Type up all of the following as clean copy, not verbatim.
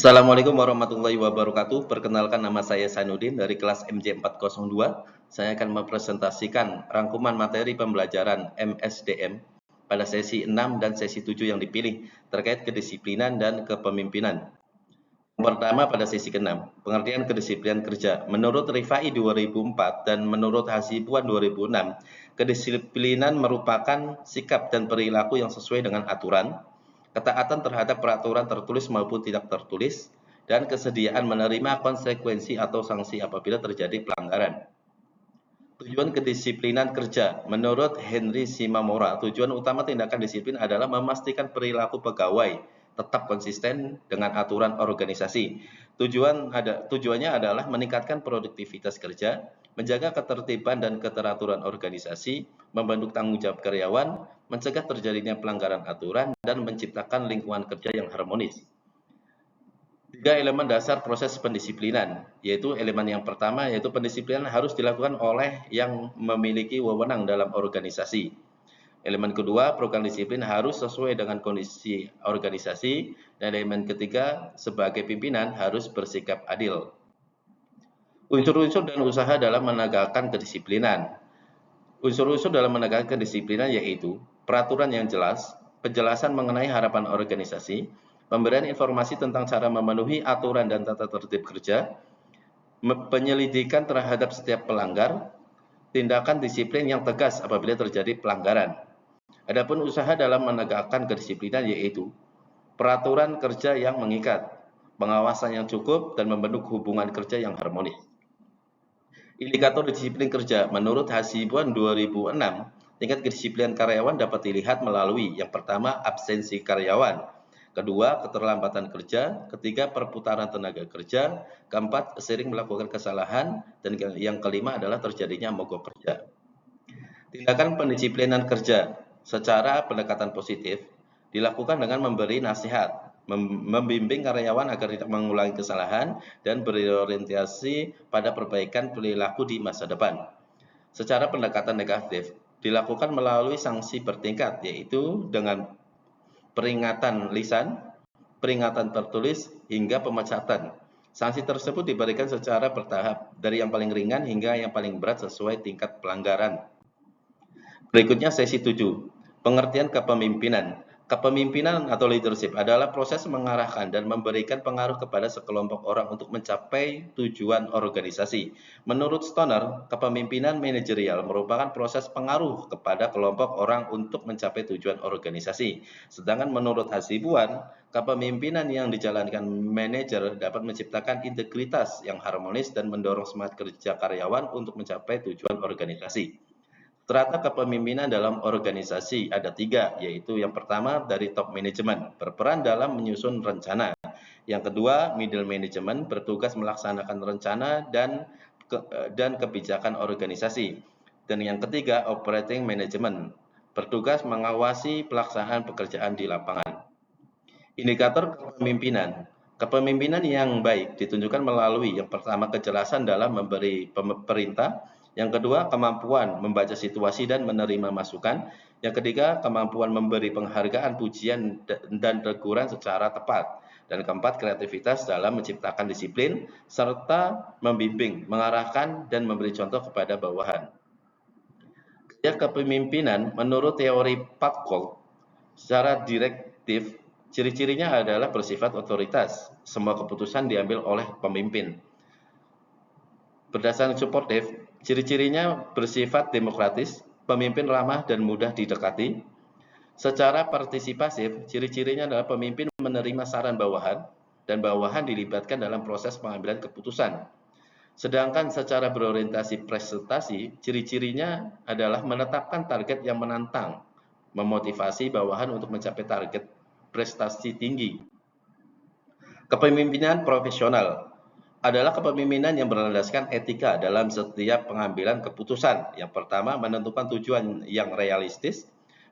Assalamualaikum warahmatullahi wabarakatuh. Perkenalkan, nama saya Sainuddin dari kelas MJ402. Saya akan mempresentasikan rangkuman materi pembelajaran MSDM pada sesi 6 dan sesi 7 yang dipilih terkait kedisiplinan dan kepemimpinan. Pertama, pada sesi ke-6, pengertian kedisiplinan kerja. Menurut Rifai 2004 dan menurut Hasibuan 2006, kedisiplinan merupakan sikap dan perilaku yang sesuai dengan aturan, ketaatan terhadap peraturan tertulis maupun tidak tertulis, dan kesediaan menerima konsekuensi atau sanksi apabila terjadi pelanggaran. Tujuan kedisiplinan kerja. Menurut Henry Shimamura, tujuan utama tindakan disiplin adalah memastikan perilaku pegawai tetap konsisten dengan aturan organisasi. Tujuannya adalah meningkatkan produktivitas kerja, menjaga ketertiban dan keteraturan organisasi, membentuk tanggung jawab karyawan, mencegah terjadinya pelanggaran aturan, dan menciptakan lingkungan kerja yang harmonis. 3 elemen dasar proses pendisiplinan, yaitu elemen yang pertama, yaitu pendisiplinan harus dilakukan oleh yang memiliki wewenang dalam organisasi. Elemen kedua, program disiplin harus sesuai dengan kondisi organisasi. Dan elemen ketiga, sebagai pimpinan harus bersikap adil. Unsur-unsur dan usaha dalam menegakkan kedisiplinan. Unsur-unsur dalam menegakkan kedisiplinan yaitu peraturan yang jelas, penjelasan mengenai harapan organisasi, pemberian informasi tentang cara memenuhi aturan dan tata tertib kerja, penyelidikan terhadap setiap pelanggar, tindakan disiplin yang tegas apabila terjadi pelanggaran. Adapun usaha dalam menegakkan kedisiplinan yaitu peraturan kerja yang mengikat, pengawasan yang cukup, dan membentuk hubungan kerja yang harmonis. Indikator disiplin kerja. Menurut Hasibuan 2006, tingkat kedisiplinan karyawan dapat dilihat melalui yang pertama, absensi karyawan, kedua, keterlambatan kerja, ketiga, perputaran tenaga kerja, keempat, sering melakukan kesalahan, dan yang kelima adalah terjadinya mogok kerja. Tindakan pendisiplinan kerja secara pendekatan positif dilakukan dengan memberi nasihat, membimbing karyawan agar tidak mengulangi kesalahan, dan berorientasi pada perbaikan perilaku di masa depan. Secara pendekatan negatif dilakukan melalui sanksi bertingkat, yaitu dengan peringatan lisan, peringatan tertulis, hingga pemecatan. Sanksi tersebut diberikan secara bertahap, dari yang paling ringan hingga yang paling berat sesuai tingkat pelanggaran. Berikutnya sesi 7, pengertian kepemimpinan. Kepemimpinan atau leadership adalah proses mengarahkan dan memberikan pengaruh kepada sekelompok orang untuk mencapai tujuan organisasi. Menurut Stoner, kepemimpinan manajerial merupakan proses pengaruh kepada kelompok orang untuk mencapai tujuan organisasi. Sedangkan menurut Hasibuan, kepemimpinan yang dijalankan manajer dapat menciptakan integritas yang harmonis dan mendorong semangat kerja karyawan untuk mencapai tujuan organisasi. Strata kepemimpinan dalam organisasi ada 3, yaitu yang pertama dari top management, berperan dalam menyusun rencana. Yang kedua, middle management, bertugas melaksanakan rencana dan kebijakan organisasi. Dan yang ketiga, operating management, bertugas mengawasi pelaksanaan pekerjaan di lapangan. Indikator kepemimpinan. Kepemimpinan yang baik ditunjukkan melalui yang pertama, kejelasan dalam memberi perintah. Yang kedua, kemampuan membaca situasi dan menerima masukan. Yang ketiga, kemampuan memberi penghargaan, pujian, dan teguran secara tepat. Dan keempat, kreativitas dalam menciptakan disiplin, serta membimbing, mengarahkan, dan memberi contoh kepada bawahan. Kerja kepemimpinan menurut teori Patkold secara direktif, ciri-cirinya adalah bersifat otoritas. Semua keputusan diambil oleh pemimpin. Berdasarkan suportif, ciri-cirinya bersifat demokratis, pemimpin ramah dan mudah didekati. Secara partisipasif, ciri-cirinya adalah pemimpin menerima saran bawahan, dan bawahan dilibatkan dalam proses pengambilan keputusan. Sedangkan secara berorientasi prestasi, ciri-cirinya adalah menetapkan target yang menantang, memotivasi bawahan untuk mencapai target prestasi tinggi. Kepemimpinan profesional adalah kepemimpinan yang berlandaskan etika dalam setiap pengambilan keputusan. Yang pertama, menentukan tujuan yang realistis,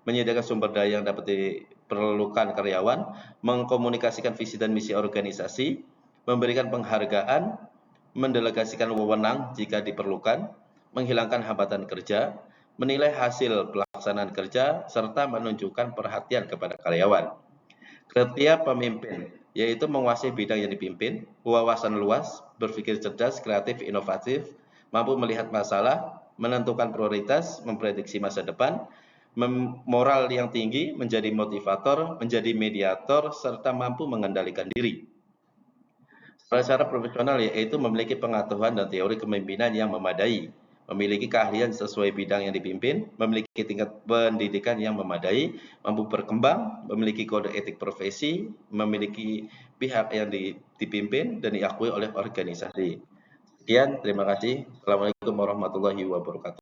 menyediakan sumber daya yang dapat diperlukan karyawan, mengkomunikasikan visi dan misi organisasi, memberikan penghargaan, mendelegasikan wewenang jika diperlukan, menghilangkan hambatan kerja, menilai hasil pelaksanaan kerja, serta menunjukkan perhatian kepada karyawan. Kriteria pemimpin. yaitu menguasai bidang yang dipimpin, wawasan luas, berpikir cerdas, kreatif, inovatif, mampu melihat masalah, menentukan prioritas, memprediksi masa depan, moral yang tinggi, menjadi motivator, menjadi mediator, serta mampu mengendalikan diri. Secara profesional yaitu memiliki pengetahuan dan teori kepemimpinan yang memadai, memiliki keahlian sesuai bidang yang dipimpin, memiliki tingkat pendidikan yang memadai, mampu berkembang, memiliki kode etik profesi, memiliki pihak yang dipimpin dan diakui oleh organisasi. Sekian, terima kasih. Assalamualaikum warahmatullahi wabarakatuh.